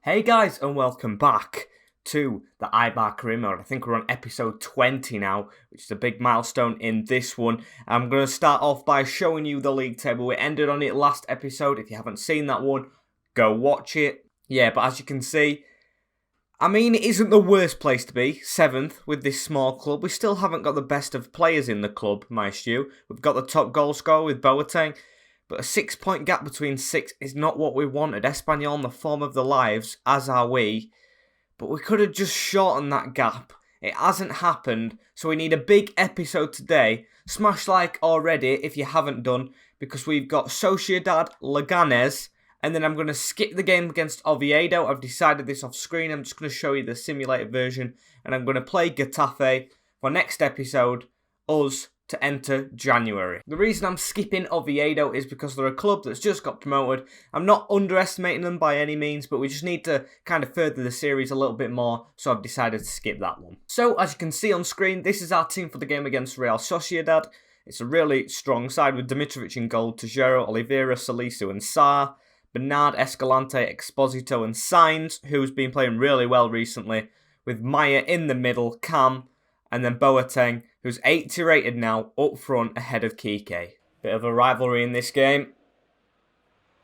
Hey guys, and welcome back to the Eibar career mode. I think we're on episode 20 now, which is a big milestone in this one. I'm going to start off by showing you the league table. We ended on it last episode. If you haven't seen that one, go watch it. Yeah, but as you can see, it isn't the worst place to be, 7th, with this small club. We still haven't got the best of players in the club, my Stu. We've got the top goal scorer with Boateng. But a 6-point gap between 6 is not what we wanted. Espanyol in the form of their lives, as are we. But we could have just shortened that gap. It hasn't happened, so we need a big episode today. Smash like already if you haven't done, because we've got Sociedad, Leganés, and then I'm going to skip the game against Oviedo. I've decided this off screen. I'm just going to show you the simulated version, and I'm going to play Getafe for next episode, us to enter January. The reason I'm skipping Oviedo is because they're a club that's just got promoted. I'm not underestimating them by any means, but we just need to kind of further the series a little bit more, so I've decided to skip that one. So, as you can see on screen, this is our team for the game against Real Sociedad. It's a really strong side with Dimitrovic in goal, Tejero, Oliveira, Salisu and Sarr, Bernard, Escalante, Exposito and Sainz, who's been playing really well recently, with Maya in the middle, Cam, and then Boateng, who's 80 rated now, up front ahead of Kike. Bit of a rivalry in this game.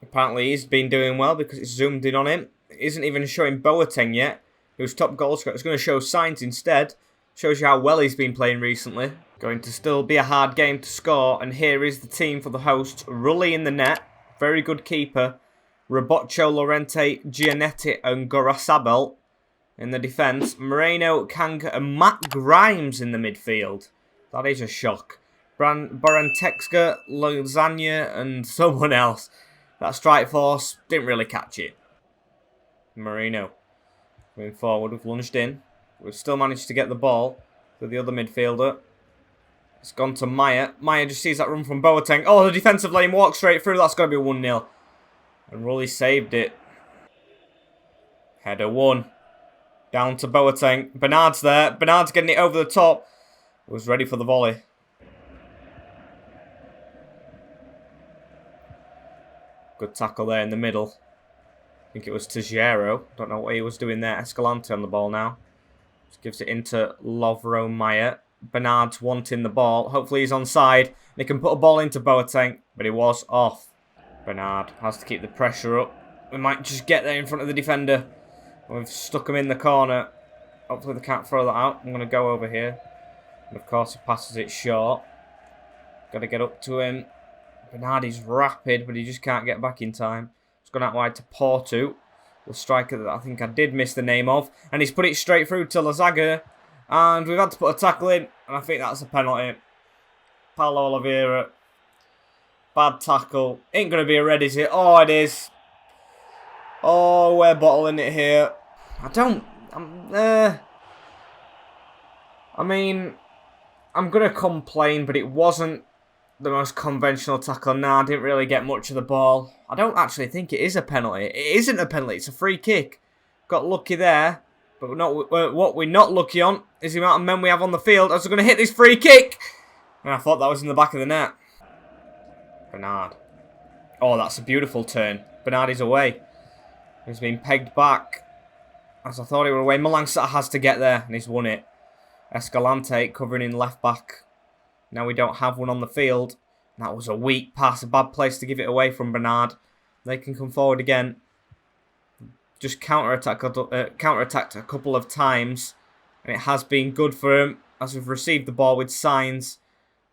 Apparently he's been doing well because it's zoomed in on him. It isn't even showing Boateng yet, who's top goal scorer. It's going to show Sainz instead. Shows you how well he's been playing recently. Going to still be a hard game to score, and here is the team for the hosts. Rulli in the net, very good keeper. Roboccio, Lorente, Gianetti and Gorosabel. In the defence, Moreno, Kanga and Matt Grimes in the midfield. That is a shock. Barantexka, Lasagna and someone else. That strike force didn't really catch it. Moreno. Moving forward, we've lunged in. We've still managed to get the ball to the other midfielder. It's gone to Maya. Maya just sees that run from Boateng. Oh, the defensive lane walks straight through. That's got to be 1-0. And Rulli saved it. Header 1. Down to Boateng. Bernard's there. Bernard's getting it over the top. Was ready for the volley. Good tackle there in the middle. I think it was Tejero. Don't know what he was doing there. Escalante on the ball now. Just gives it into Lovro Maya. Bernard's wanting the ball. Hopefully he's onside. And he can put a ball into Boateng. But he was off. Bernard has to keep the pressure up. We might just get there in front of the defender. We've stuck him in the corner. Hopefully they can't throw that out. I'm going to go over here. And of course he passes it short. Got to get up to him. Bernardi's rapid, but he just can't get back in time. It's gone out wide to Porto. The striker that I think I did miss the name of. And he's put it straight through to Lasagna. And we've had to put a tackle in. And I think that's a penalty. Paulo Oliveira. Bad tackle. Ain't going to be a red, is it? Oh, it is. Oh, we're bottling it here. I'm going to complain, but it wasn't the most conventional tackle. Nah, I didn't really get much of the ball. I don't actually think it is a penalty. It isn't a penalty. It's a free kick. Got lucky there. But what we're not lucky on is the amount of men we have on the field as we're going to hit this free kick. And I thought that was in the back of the net. Bernard. Oh, that's a beautiful turn. Bernard is away. He's been pegged back. As I thought he were away. Malangsar has to get there, and he's won it. Escalante covering in left back. Now we don't have one on the field. That was a weak pass. A bad place to give it away from Bernard. They can come forward again. Just counter-attacked a couple of times. And it has been good for him as we've received the ball with Sainz.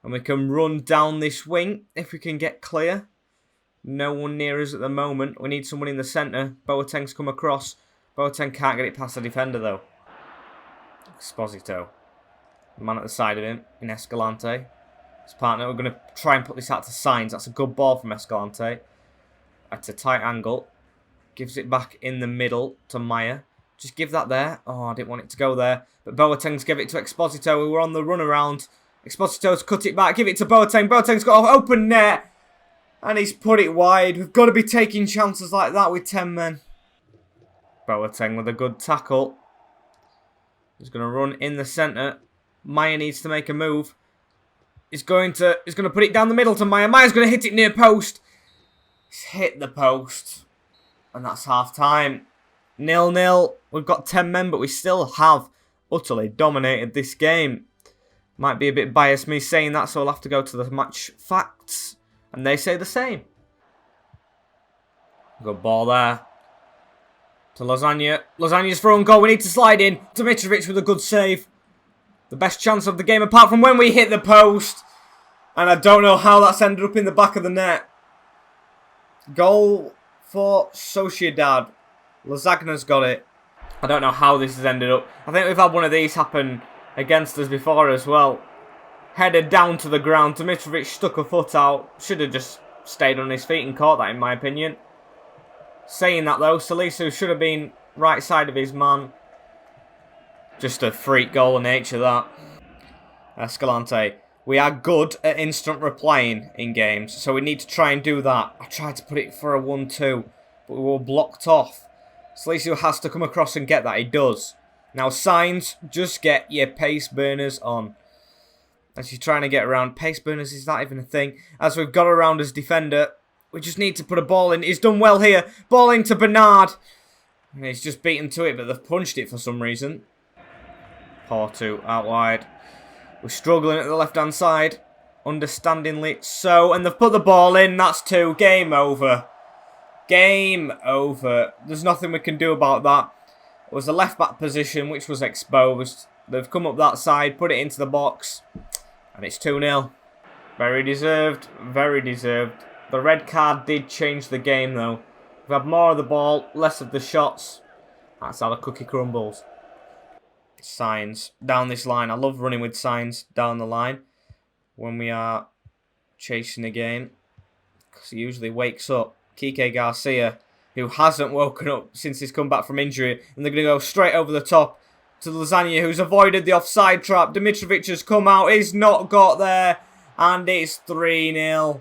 And we can run down this wing if we can get clear. No one near us at the moment. We need someone in the centre. Boateng's come across. Boateng can't get it past the defender though. Exposito. The man at the side of him in Escalante. His partner. We're going to try and put this out to Sainz. That's a good ball from Escalante. At a tight angle. Gives it back in the middle to Maya. Just give that there. Oh, I didn't want it to go there. But Boateng's give it to Exposito. We were on the run around. Exposito's cut it back. Give it to Boateng. Boateng's got an open net. And he's put it wide. We've got to be taking chances like that with 10 men. Boateng with a good tackle. He's going to run in the centre. Maya needs to make a move. He's going to put it down the middle to Maya. Maya's going to hit it near post. He's hit the post. And that's half time. 0-0. We've got 10 men, but we still have utterly dominated this game. Might be a bit biased me saying that, so I'll have to go to the match facts. And they say the same. Good ball there. To Lasagna. Lasagna's thrown goal. We need to slide in. Dimitrovic with a good save. The best chance of the game apart from when we hit the post. And I don't know how that's ended up in the back of the net. Goal for Sociedad. Lasagna's got it. I don't know how this has ended up. I think we've had one of these happen against us before as well. Headed down to the ground. Dimitrovic stuck a foot out. Should have just stayed on his feet and caught that in my opinion. Saying that though, Salisu should have been right side of his man. Just a freak goal of nature that. Escalante. We are good at instant replying in games, so we need to try and do that. I tried to put it for a 1-2, but we were blocked off. Salisu has to come across and get that. He does. Now, Signs, just get your pace burners on. As you're trying to get around. Pace burners, is that even a thing? As we've got around as defender, we just need to put a ball in. He's done well here. Ball into Bernard. And he's just beaten to it, but they've punched it for some reason. Porto out wide. We're struggling at the left-hand side. Understandingly so. And they've put the ball in. That's 2. Game over. Game over. There's nothing we can do about that. It was the left-back position which was exposed. They've come up that side, put it into the box. And it's 2-0. Very deserved. Very deserved. The red card did change the game though. We've had more of the ball, less of the shots. That's how the cookie crumbles. Signs down this line. I love running with Signs down the line when we are chasing a game, because he usually wakes up. Kike Garcia, who hasn't woken up since he's come back from injury, and they're going to go straight over the top to Lasagna, who's avoided the offside trap. Dimitrovic has come out. He's not got there, and it's 3-0.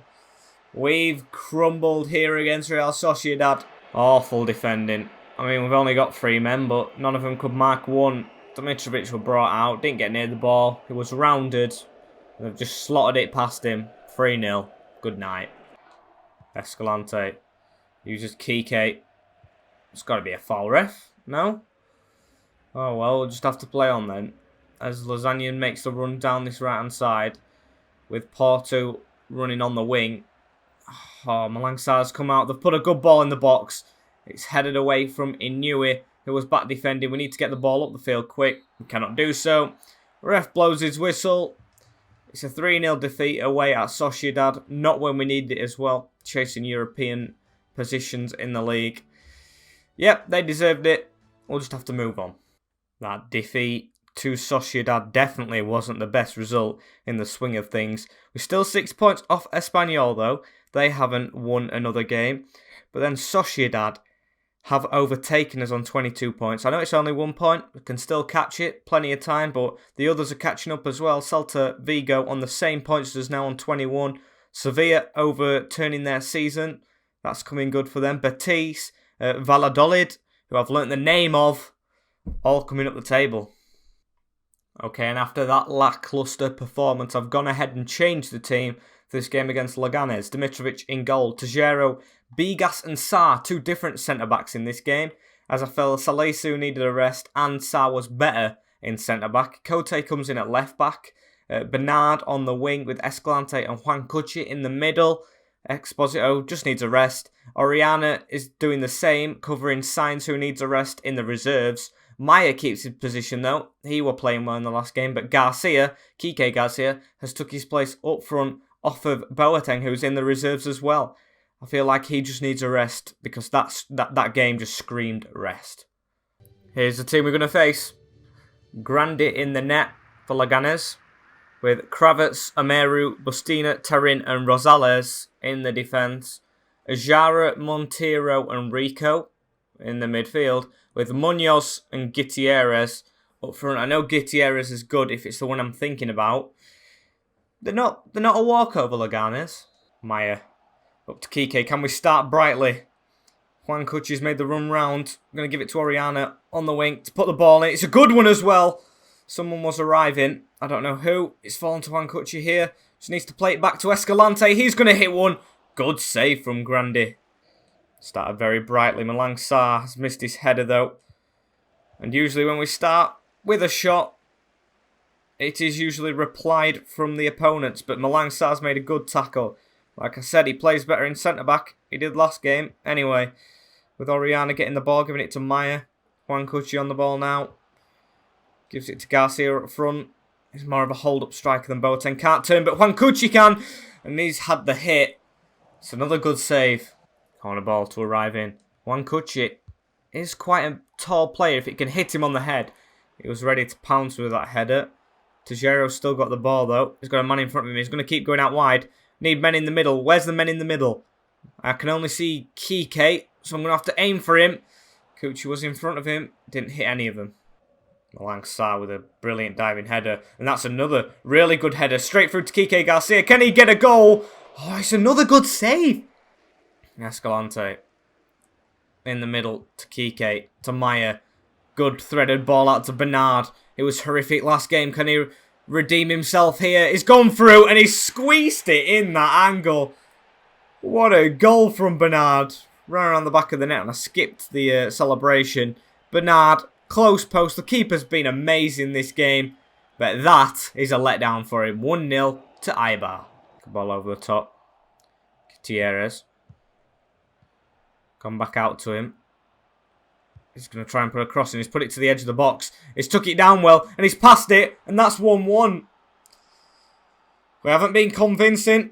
We've crumbled here against Real Sociedad. Awful defending. I mean, we've only got 3 men, but none of them could mark one. Dimitrovic was brought out, didn't get near the ball. He was rounded. And they've just slotted it past him. 3-0. Good night. Escalante uses Kike. It's got to be a foul, ref. No? Oh well, we'll just have to play on then. As Lasagna makes the run down this right-hand side. With Porto running on the wing. Oh, Malangsar's come out. They've put a good ball in the box. It's headed away from Inui, who was back defending. We need to get the ball up the field quick. We cannot do so. Ref blows his whistle. It's a 3-0 defeat away at Sociedad. Not when we needed it as well. Chasing European positions in the league. Yep, they deserved it. We'll just have to move on. That defeat to Sociedad definitely wasn't the best result in the swing of things. We're still 6 points off Espanyol though. They haven't won another game. But then Sociedad have overtaken us on 22 points. I know it's only 1 point. We can still catch it. Plenty of time. But the others are catching up as well. Celta Vigo on the same points as us now on 21. Sevilla overturning their season. That's coming good for them. Betis, Valladolid, who I've learnt the name of, all coming up the table. Okay, and after that lacklustre performance, I've gone ahead and changed the team for this game against Leganes. Dimitrovic in goal. Tejero, Bigas and Sarr, 2 different centre-backs in this game, as I felt Salisu needed a rest and Sarr was better in centre-back. Cote comes in at left-back. Bernard on the wing with Escalante and Juan Cucci in the middle. Exposito just needs a rest. Oriana is doing the same, covering Sainz, who needs a rest in the reserves. Maya keeps his position though. He were playing well in the last game, but Garcia, Kike Garcia, has took his place up front off of Boateng, who's in the reserves as well. I feel like he just needs a rest because that game just screamed rest. Here's the team we're going to face. Grandi in the net for Leganes, with Kravitz, Ameru, Bustina, Terrin and Rosales in the defence. Ajara, Montero and Rico in the midfield, with Munoz and Gutierrez up front. I know Gutierrez is good if it's the one I'm thinking about. They're not a walkover, Leganes. Maya. Up to Kike. Can we start brightly? Juan Cucci's made the run round. I'm going to give it to Oriana on the wing to put the ball in. It's a good one as well. Someone was arriving. I don't know who. It's fallen to Juan Cucci here. Just needs to play it back to Escalante. He's going to hit one. Good save from Grandi. Started very brightly. Malang Sarr has missed his header though. And usually when we start with a shot, it is usually replied from the opponents. But Malang Sarr's made a good tackle. Like I said, he plays better in centre-back. He did last game. Anyway, with Orellana getting the ball, giving it to Maya. Juan Cucci on the ball now. Gives it to Garcia up front. He's more of a hold-up striker than Boateng. Can't turn, but Juan Cucci can. And he's had the hit. It's another good save. Corner ball to arrive in. Juan Cucci is quite a tall player. If it can hit him on the head, he was ready to pounce with that header. Tejero's still got the ball though. He's got a man in front of him. He's going to keep going out wide. Need men in the middle. Where's the men in the middle? I can only see Kike, so I'm going to have to aim for him. Cucci was in front of him. Didn't hit any of them. Malang Sarr with a brilliant diving header. And that's another really good header. Straight through to Kike Garcia. Can he get a goal? Oh, it's another good save. Escalante. In the middle to Kike. To Maya. Good threaded ball out to Bernard. It was horrific last game. Can he redeem himself here? He's gone through and he's squeezed it in that angle. What a goal from Bernard. Ran around the back of the net and I skipped the celebration. Bernard, close post. The keeper's been amazing this game. But that is a letdown for him. 1-0 to Eibar. Ball over the top. Gutierrez. Gone back out to him. He's going to try and put a cross and he's put it to the edge of the box. He's took it down well and he's passed it. And that's 1-1. We haven't been convincing.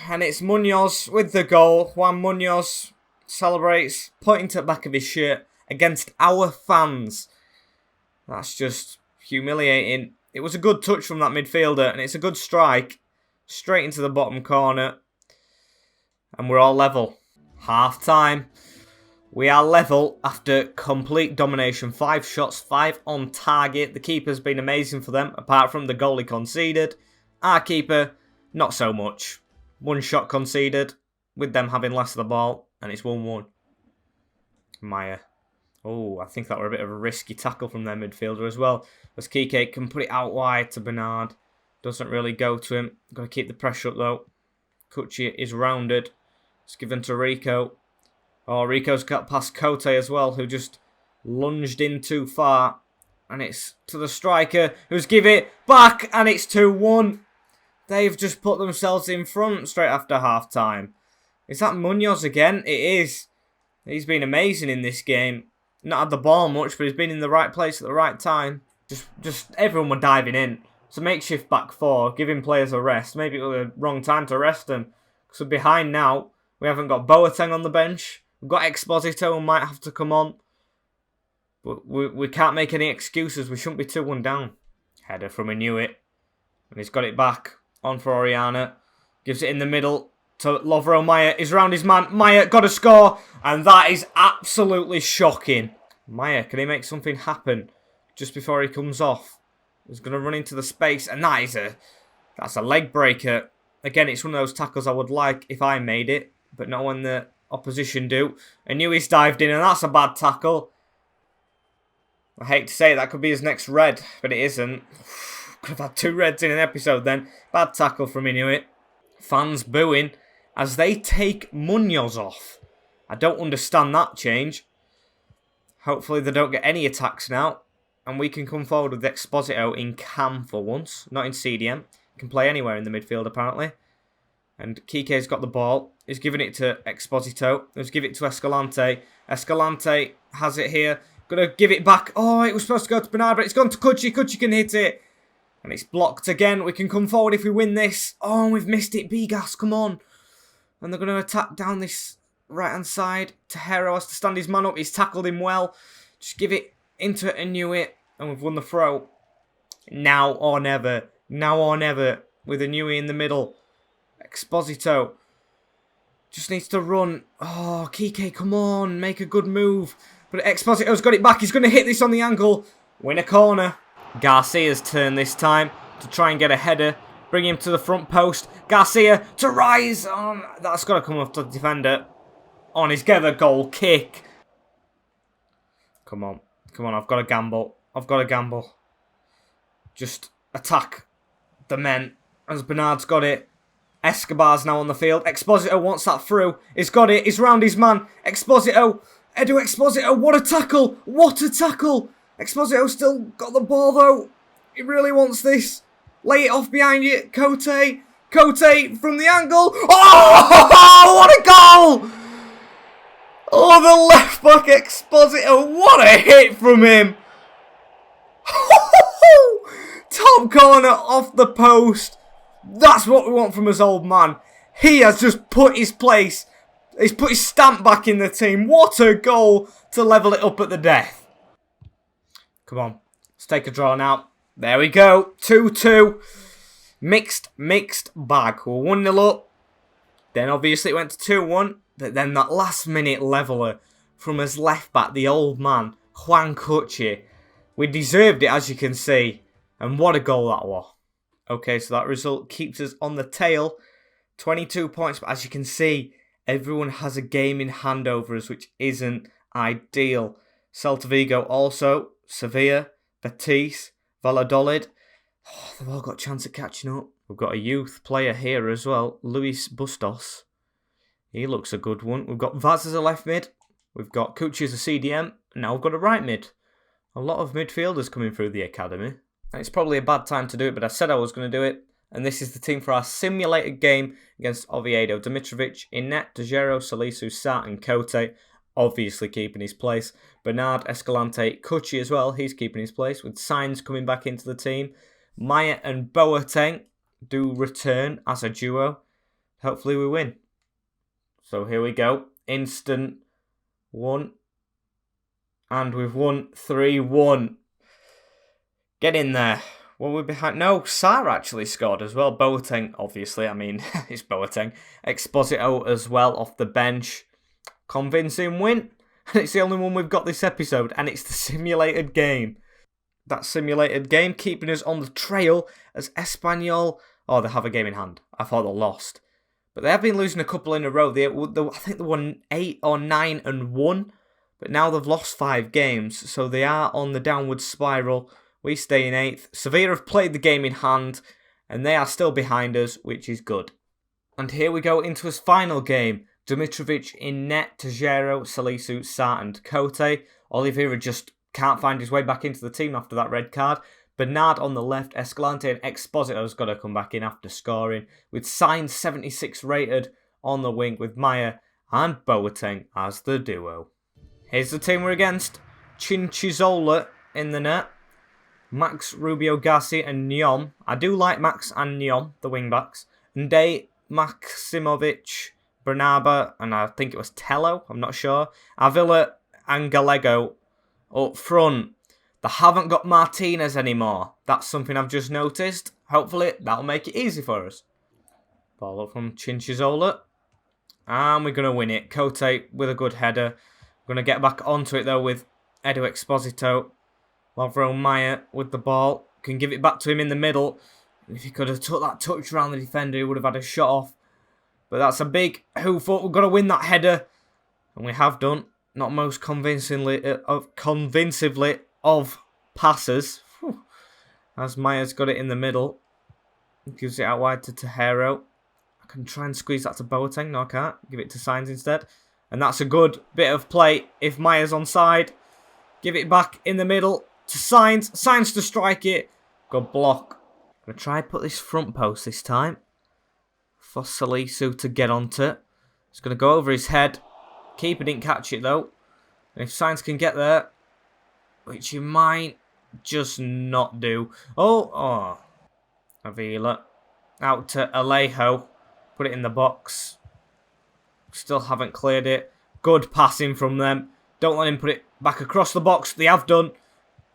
And it's Munoz with the goal. Juan Munoz celebrates, pointing to the back of his shirt against our fans. That's just humiliating. It was a good touch from that midfielder and it's a good strike. Straight into the bottom corner. And we're all level. Half time. We are level after complete domination. 5 shots, 5 on target. The keeper's been amazing for them, apart from the goal he conceded. Our keeper, not so much. 1 shot conceded, with them having less of the ball, and it's 1-1. Maya. Oh, I think that were a bit of a risky tackle from their midfielder as well. As Kike can put it out wide to Bernard. Doesn't really go to him. Got to keep the pressure up though. Cucci is rounded. It's given to Rico. Oh, Rico's got past Cote as well, who just lunged in too far. And it's to the striker, who's give it back, and it's 2-1. They've just put themselves in front straight after half-time. Is that Munoz again? It is. He's been amazing in this game. Not had the ball much, but he's been in the right place at the right time. Just everyone were diving in. It's a makeshift back four, giving players a rest. Maybe it was the wrong time to rest them. Because we're behind now. We haven't got Boateng on the bench. We've got Exposito who might have to come on. But we can't make any excuses. We shouldn't be 2-1 down. Header from Inuit. And he's got it back. On for Orellana. Gives it in the middle to Lovro Maya. He's round his man. Maya got a score. And that is absolutely shocking. Maya, can he make something happen just before he comes off? He's going to run into the space. And that's a leg breaker. Again, it's one of those tackles I would like if I made it. But not when the opposition do. Inuit's dived in and that's a bad tackle. I hate to say it, that could be his next red. But it isn't. Could have had 2 reds in an episode then. Bad tackle from Inuit. Fans booing as they take Munoz off. I don't understand that change. Hopefully they don't get any attacks now. And we can come forward with Exposito in cam for once. Not in CDM. Can play anywhere in the midfield apparently. And Kike's got the ball. He's giving it to Exposito. Let's give it to Escalante. Escalante has it here. Gonna give it back. Oh, it was supposed to go to Bernard, but it's gone to Cucci. Cucci can hit it. And it's blocked again. We can come forward if we win this. Oh, we've missed it. Bigas, come on. And they're going to attack down this right-hand side. Tejero has to stand his man up. He's tackled him well. Just give it into Inuit. And we've won the throw. Now or never. Now or never. With Inuit in the middle. Exposito. Just needs to run. Oh, Kike, come on. Make a good move. But Exposito's got it back. He's going to hit this on the angle. Win a corner. Garcia's turn this time to try and get a header. Bring him to the front post. Garcia to rise. On. That's got to come off the defender. On his gather goal kick. Come on. Come on, I've got to gamble. I've got to gamble. Just attack the men as Bernard's got it. Escobar's now on the field. Exposito wants that through. He's got it. He's round his man. Exposito. Edu Exposito. What a tackle. What a tackle. Exposito still got the ball though. He really wants this. Lay it off behind you. Cote. Cote from the angle. Oh, what a goal. Oh, the left back Exposito. What a hit from him. Top corner off the post. That's what we want from his old man. He has just put his place. He's put his stamp back in the team. What a goal to level it up at the death. Come on. Let's take a draw now. There we go. 2-2. Mixed bag. We're 1-0 up. Then obviously it went to 2-1. But then that last minute leveller from his left back, the old man, Juan Cucci. We deserved it, as you can see. And what a goal that was. Okay, so that result keeps us on the tail. 22 points, but as you can see, everyone has a game in hand over us, which isn't ideal. Celta Vigo also, Sevilla, Betis, Valladolid. Oh, they've all got a chance at catching up. We've got a youth player here as well, Luis Bustos. He looks a good one. We've got Vaz as a left mid. We've got Cucci as a CDM. And now we've got a right mid. A lot of midfielders coming through the academy. And it's probably a bad time to do it, but I said I was going to do it. And this is the team for our simulated game against Oviedo. Dimitrovic in net, De Gero, Salisu, Sart and Cote, obviously keeping his place. Bernard, Escalante, Cucci as well, he's keeping his place, with Sainz coming back into the team. Maya and Boateng do return as a duo. Hopefully we win. So here we go. Instant 1. And we've won 3-1. Get in there. Well, we're behind. No, Sar actually scored as well. Boateng, obviously. I mean, it's Boateng. Exposito as well off the bench. Convincing win. And it's the only one we've got this episode. And it's the simulated game. That simulated game keeping us on the trail as Espanyol. Oh, they have a game in hand. I thought they lost. But they have been losing a couple in a row. I think they won 8 or 9-1. But now they've lost 5 games. So they are on the downward spiral. We stay in 8th. Sevilla have played the game in hand, and they are still behind us, which is good. And here we go into his final game. Dimitrovic in net, Tejero, Salisu, Sart and Cote. Oliveira just can't find his way back into the team after that red card. Bernard on the left, Escalante and Exposito's got to come back in after scoring. With Sainz 76 rated on the wing with Maya and Boateng as the duo. Here's the team we're against. Chinchizola in the net. Max, Rubio, Garcia and Nyom. I do like Max and Nyom, the wing-backs. Nde, Maximovic, Bernaba, and I think it was Tello, I'm not sure. Avila and Gallego up front. They haven't got Martinez anymore. That's something I've just noticed. Hopefully, that'll make it easy for us. Ball up from Chinchizola. And we're going to win it. Cote with a good header. We're going to get back onto it, though, with Edu Exposito. Lovro Maya with the ball. Can give it back to him in the middle. If he could have took that touch around the defender, he would have had a shot off. But that's a big hoof up. We've got to win that header. And we have done. Not most convincingly of passes. Whew. As Maya's got it in the middle. Gives it out wide to Tejero. I can try and squeeze that to Boateng. No, I can't. Give it to Sainz instead. And that's a good bit of play if Maya's onside. Give it back in the middle to Sainz. Sainz to strike it. Good block. Gonna try and put this front post this time. For Salisu to get onto. It's gonna go over his head. Keeper didn't catch it though. And if Sainz can get there, which he might just not do. Oh. Avila. Out to Alejo. Put it in the box. Still haven't cleared it. Good passing from them. Don't let him put it back across the box. They have done.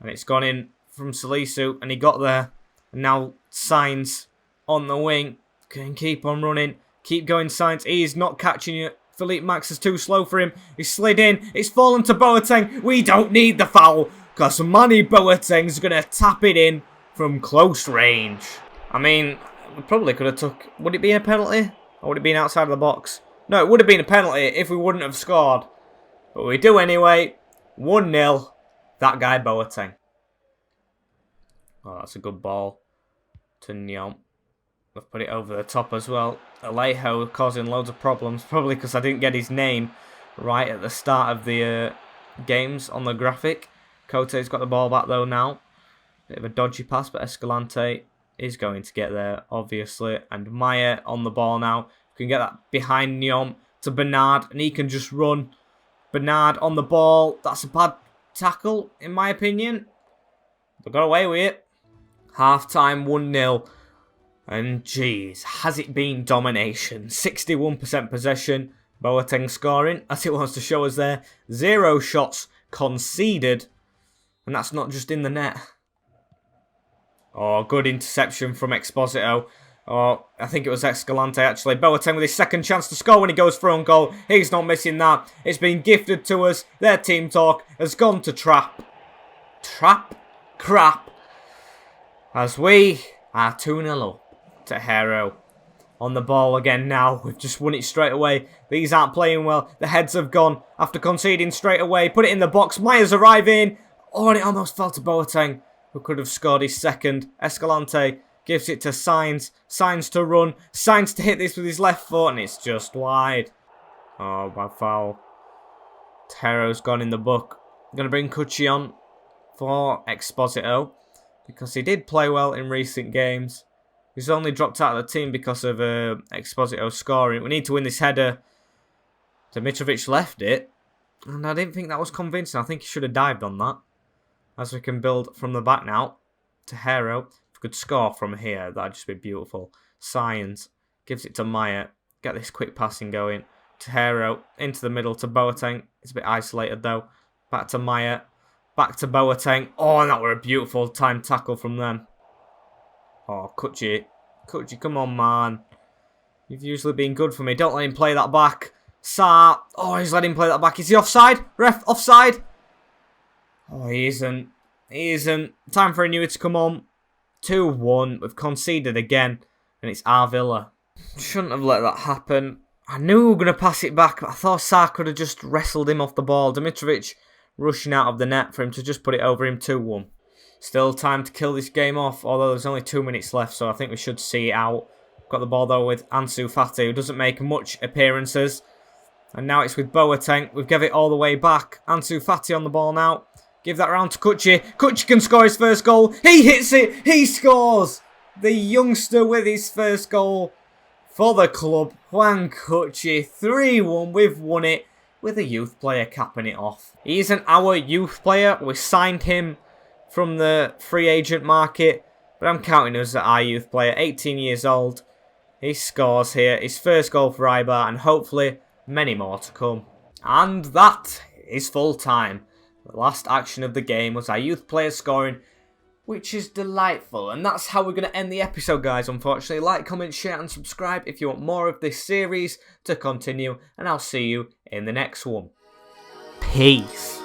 And it's gone in from Salisu. And he got there. And now Sainz on the wing. Can keep on running. Keep going, Sainz. He's not catching you. Philippe Max is too slow for him. He slid in. It's fallen to Boateng. We don't need the foul. Because Manny Boateng's going to tap it in from close range. I mean, we probably could have took... Would it be a penalty? Or would it be outside of the box? No, it would have been a penalty if we wouldn't have scored. But we do anyway. 1-0. That guy Boateng. Oh, that's a good ball to Nyom. I've put it over the top as well. Alejo causing loads of problems, probably because I didn't get his name right at the start of the games on the graphic. Cote's got the ball back though now. Bit of a dodgy pass, but Escalante is going to get there, obviously. And Maya on the ball now. Can get that behind Nyom to Bernard, and he can just run. Bernard on the ball. That's a bad tackle, in my opinion. They got away with it. Half-time 1-0. And jeez, has it been domination? 61% possession. Boateng scoring, as it wants to show us there. 0 shots conceded. And that's not just in the net. Oh, good interception from Exposito. Oh, I think it was Escalante actually. Boateng with his second chance to score when he goes for own goal. He's not missing that. It's been gifted to us. Their team talk has gone to trap. Trap? Crap. As we are 2-0 up to Hero. On the ball again now. We've just won it straight away. These aren't playing well. The heads have gone after conceding straight away. Put it in the box. Myers arriving. Oh, and it almost fell to Boateng, who could have scored his second. Escalante gives it to Sainz. Sainz to run. Sainz to hit this with his left foot, and it's just wide. Oh, bad foul. Tero's gone in the book. I'm going to bring Cucci on for Exposito, because he did play well in recent games. He's only dropped out of the team because of Exposito scoring. We need to win this header. Dimitrovic left it, and I didn't think that was convincing. I think he should have dived on that. As we can build from the back now to Hero. If we could score from here, that'd just be beautiful. Science gives it to Maya. Get this quick passing going. To Hero. Into the middle to Boateng. It's a bit isolated though. Back to Maya. Back to Boateng. Oh, and that were a beautiful time tackle from them. Oh, Cucci. Cucci, come on, man. You've usually been good for me. Don't let him play that back. Sa. Oh, he's let him play that back. Is he offside? Ref, offside? Oh, he isn't. He isn't. Time for a newer to come on. 2-1. We've conceded again. And it's Arvilla. Shouldn't have let that happen. I knew we were going to pass it back, but I thought Sa could have just wrestled him off the ball. Dimitrovic rushing out of the net for him to just put it over him. 2-1. Still time to kill this game off, although there's only 2 minutes left, so I think we should see it out. Got the ball though with Ansu Fati, who doesn't make much appearances. And now it's with Boateng. We've given it all the way back. Ansu Fati on the ball now. Give that round to Cucci. Cucci can score his first goal. He hits it. He scores. The youngster with his first goal for the club. Juan Cucci. 3-1. We've won it with a youth player capping it off. He isn't our youth player. We signed him from the free agent market. But I'm counting us as our youth player. 18 years old. He scores here. His first goal for Eibar. And hopefully many more to come. And that is full time. The last action of the game was our youth player scoring, which is delightful. And that's how we're going to end the episode, guys, unfortunately. Like, comment, share and subscribe if you want more of this series to continue. And I'll see you in the next one. Peace.